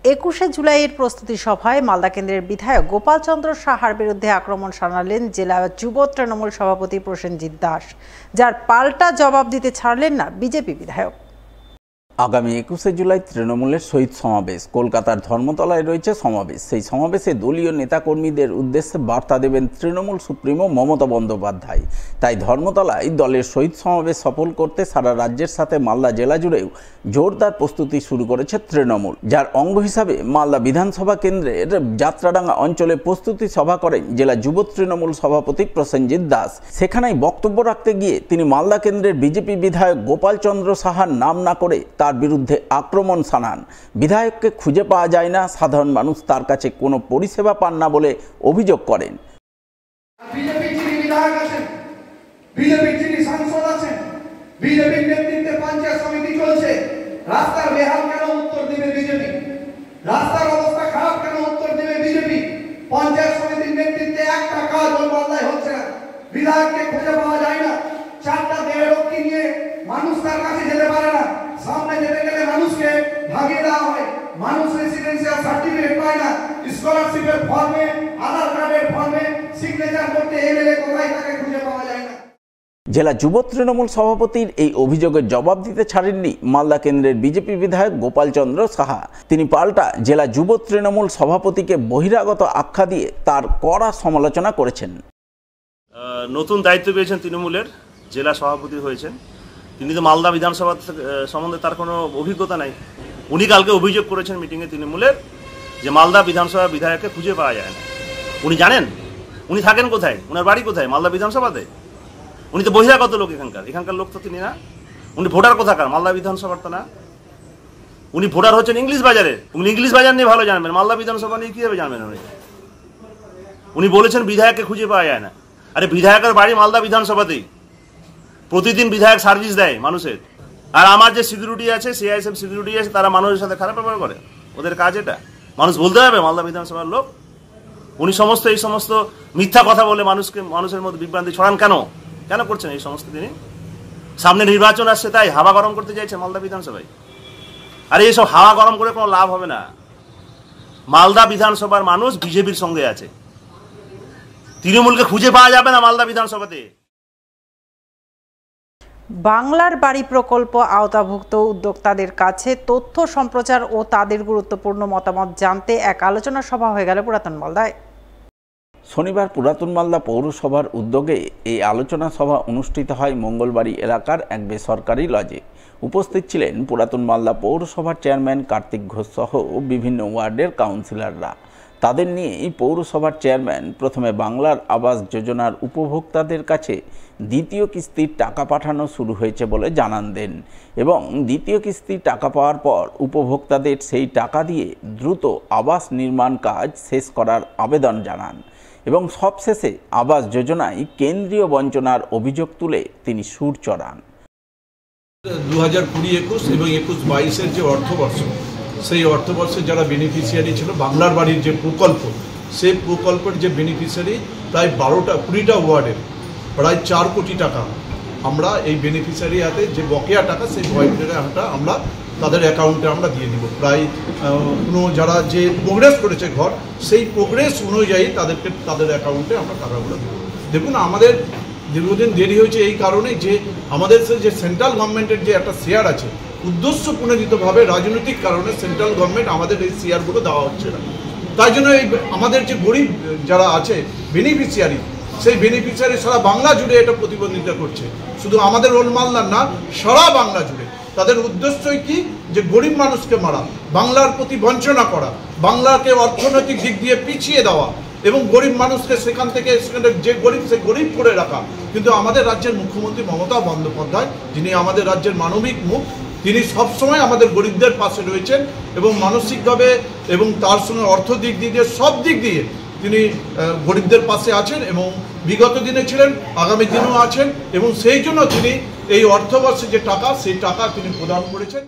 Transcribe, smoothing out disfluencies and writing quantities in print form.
21শে জুলাইয়ের প্রস্তুতি সভায় মালদা কেন্দ্রের বিধায়ক গোপাল চন্দ্র সাহার বিরুদ্ধে আক্রমণ শানালেন জেলা যুব তৃণমূল সভাপতি প্রসেনজিৎ দাস, যার পাল্টা জবাব দিতে ছাড়লেন না বিজেপি বিধায়ক। আগামী 21শে জুলাই তৃণমূলের শহীদ সমাবেশ। কলকাতার ধর্মতলায় রয়েছে সমাবেশ। সেই সমাবেশে দলীয় নেতাকর্মীদের উদ্দেশ্যে বার্তা দেবেন তৃণমূল সুপ্রিমো মমতা বন্দ্যোপাধ্যায়। তাই ধর্মতলায় দলের শহীদ সমাবেশ সফল করতে সারা রাজ্যের সাথে মালদা জেলা জুড়েও জোরদার প্রস্তুতি শুরু করেছে তৃণমূল, যার অঙ্গ হিসাবে মালদা বিধানসভা কেন্দ্রের যাত্রাডাঙ্গা অঞ্চলে প্রস্তুতি সভা করেন জেলা যুব তৃণমূল সভাপতি প্রসেনজিৎ দাস। সেখানেই বক্তব্য রাখতে গিয়ে তিনি মালদা কেন্দ্রের বিজেপি বিধায়ক গোপাল চন্দ্র সাহার নাম না করে তার বিরুদ্ধে আক্রমণ শানান। বিধায়ককে খুঁজে পাওয়া যায় না, সাধারণ মানুষ তার কাছে কোনো পরিষেবা পান না বলে অভিযোগ করেন। বিজেপির যিনি বিধায়ক আছেন, বিজেপির যিনি সাংসদ আছেন, বিজেপির নেতৃত্বে পঞ্চায়েত সমিতি চলছে, রাস্তার বেহাল কেন উত্তর দেবে বিজেপি? রাস্তার অবস্থা খারাপ কেন উত্তর দেবে বিজেপি? পঞ্চায়েত সমিতির নেতৃত্বে একটা কাজ মালদায় হচ্ছে না, বিধায়ককে খুঁজে পাওয়া যায় না। 4টা দেহরক্ষী নিয়ে মানুষ তার কাছে যেতে পারে না, সামনে যেতে গেলে মানুষকে ভাগিয়ে দেওয়া হয়, মানুষ রেসিডেন্সিয়াল সার্টিফিকেট পায় না, স্কলারশিপের ফর্মে, আধার কার্ডের ফর্মে সিগনেচার করতে এমএলএ কোথায় তাকে খুঁজে পাওয়া যায় না। জেলা যুব তৃণমূল সভাপতির এই অভিযোগের জবাব দিতে ছাড়েননি মালদা কেন্দ্রের বিজেপি বিধায়ক গোপাল চন্দ্র সাহা। তিনি পাল্টা জেলা যুব তৃণমূল সভাপতিকে বহিরাগত আখ্যা দিয়ে তার কড়া সমালোচনা করেছেন। নতুন দায়িত্ব পেয়েছেন তৃণমূলের, জেলা সভাপতি হয়েছেন তিনি, তো মালদা বিধানসভা সম্বন্ধে তার কোনো অভিজ্ঞতা নাই। উনি কালকে অভিযোগ করেছেন মিটিংয়ে তৃণমূলের যে মালদা বিধানসভা বিধায়ককে খুঁজে পাওয়া যায় না। উনি জানেন উনি থাকেন কোথায়, ওনার বাড়ি কোথায়? মালদা বিধানসভাতে। উনি তো বহিরাগত লোক, এখানকার লোক তো তিনি না। উনি ভোটার কোথাকার? মালদা বিধানসভার তো না। উনি ভোটার হচ্ছেন ইংলিশ বাজারে। উনি ইংলিশ বাজার নিয়ে ভালো জানবেন, মালদা বিধানসভা নিয়ে কীভাবে জানবেন? উনি বলেছেন বিধায়ককে খুঁজে পাওয়া যায় না। আরে বিধায়কের বাড়ি মালদা বিধানসভাতেই, প্রতিদিন বিধায়ক সার্ভিস দেয় মানুষের। আর আমার যে সিকিউরিটি আছে, সিআইএসএফ সিকিউরিটি আছে, তারা মানুষের সাথে খারাপ ব্যবহার করে। ওদের কাজ এটা, মানুষ বলতে হবে মালদা বিধানসভার লোক। উনি এই সমস্ত মিথ্যা কথা বলে মানুষের মধ্যে বিভ্রান্তি ছড়ান কেন করছেন এই সমস্ত? তিনি সামনে নির্বাচন আসছে, তাই হাওয়া গরম করতে চাইছে মালদা বিধানসভায়। আর এইসব হাওয়া গরম করে কোনো লাভ হবে না। মালদা বিধানসভার মানুষ বিজেপির সঙ্গে আছে, তৃণমূলকে খুঁজে পাওয়া যাবে না মালদা বিধানসভাতে। বাংলার বাড়ি প্রকল্প আওতাভুক্ত উদ্যোক্তাদের কাছে তথ্য সম্প্রচার ও তাদের গুরুত্বপূর্ণ মতামত জানতে এক আলোচনা সভা হয়ে গেল পুরাতন মালদায়। শনিবার পুরাতন মালদা পৌরসভার উদ্যোগে এই আলোচনা সভা অনুষ্ঠিত হয় মঙ্গলবাড়ি এলাকার এক বেসরকারি লজে। উপস্থিত ছিলেন পুরাতন মালদা পৌরসভার চেয়ারম্যান কার্তিক ঘোষ সহ বিভিন্ন ওয়ার্ডের কাউন্সিলররা। তাদের নিয়ে পৌরসভার চেয়ারম্যান প্রথমে বাংলার আবাস যোজনার উপভোক্তাদের কাছে দ্বিতীয় কিস্তির টাকা পাঠানো শুরু হয়েছে বলে জানান দেন এবং দ্বিতীয় কিস্তির টাকা পাওয়ার পর উপভোক্তাদের সেই টাকা দিয়ে দ্রুত আবাস নির্মাণ কাজ শেষ করার আবেদন জানান এবং সবশেষে আবাস যোজনায় কেন্দ্রীয় বঞ্চনার অভিযোগ তুলে তিনি সুর চড়ান। 2020-21 এবং 21-22-এর যে অর্থবর্ষ, সেই অর্থবর্ষে যারা বেনিফিশিয়ারি ছিল বাংলার বাড়ির যে প্রকল্প, সেই প্রকল্পের যে বেনিফিশিয়ারি প্রায় 20টা ওয়ার্ডের প্রায় 4 কোটি টাকা আমরা এই বেনিফিশিয়ারি হাতে যে বকেয়া টাকা, সেই বকেয়াটা আমরা তাদের অ্যাকাউন্টে আমরা দিয়ে দিব। প্রায় যারা যে প্রোগ্রেস করেছে ঘর, সেই প্রোগ্রেস অনুযায়ী তাদের অ্যাকাউন্টে আমরা টাকাগুলো দেব। দেখুন, আমাদের দীর্ঘদিন দেরি হয়েছে এই কারণে যে আমাদের যে সেন্ট্রাল গভর্নমেন্টের যে একটা শেয়ার আছে, উদ্দেশ্য প্রণোদিতভাবে রাজনৈতিক কারণে সেন্ট্রাল গভর্নমেন্ট আমাদের এই শেয়ারগুলো দেওয়া হচ্ছে না। তাই জন্য এই আমাদের যে গরিব যারা আছে বেনিফিশিয়ারি, সেই বেনিফিশিয়ারি সারা বাংলা জুড়ে এটা প্রতিবন্ধিতা করছে। শুধু আমাদের ওল্ড মালদার না, সারা বাংলা জুড়ে। তাদের উদ্দেশ্যই কি? যে গরিব মানুষকে মারা, বাংলার প্রতি বঞ্চনা করা, বাংলাকে অর্থনৈতিক দিক দিয়ে পিছিয়ে দেওয়া এবং গরিব মানুষকে সেখানে যে গরিব সে গরিব করে রাখা। কিন্তু আমাদের রাজ্যের মুখ্যমন্ত্রী মমতা বন্দ্যোপাধ্যায়, যিনি আমাদের রাজ্যের মানবিক মুখ, তিনি সবসময় আমাদের গরিবদের পাশে রয়েছেন এবং মানসিকভাবে এবং তার সঙ্গে অর্থ দিক দিয়ে সব দিক দিয়ে তিনি গরিবদের পাশে আছেন এবং বিগত দিনে ছিলেন, আগামী দিনেও আছেন এবং সেই জন্য তিনি এই অর্থবর্ষে যে টাকা, সেই টাকা তিনি প্রদান করেছেন।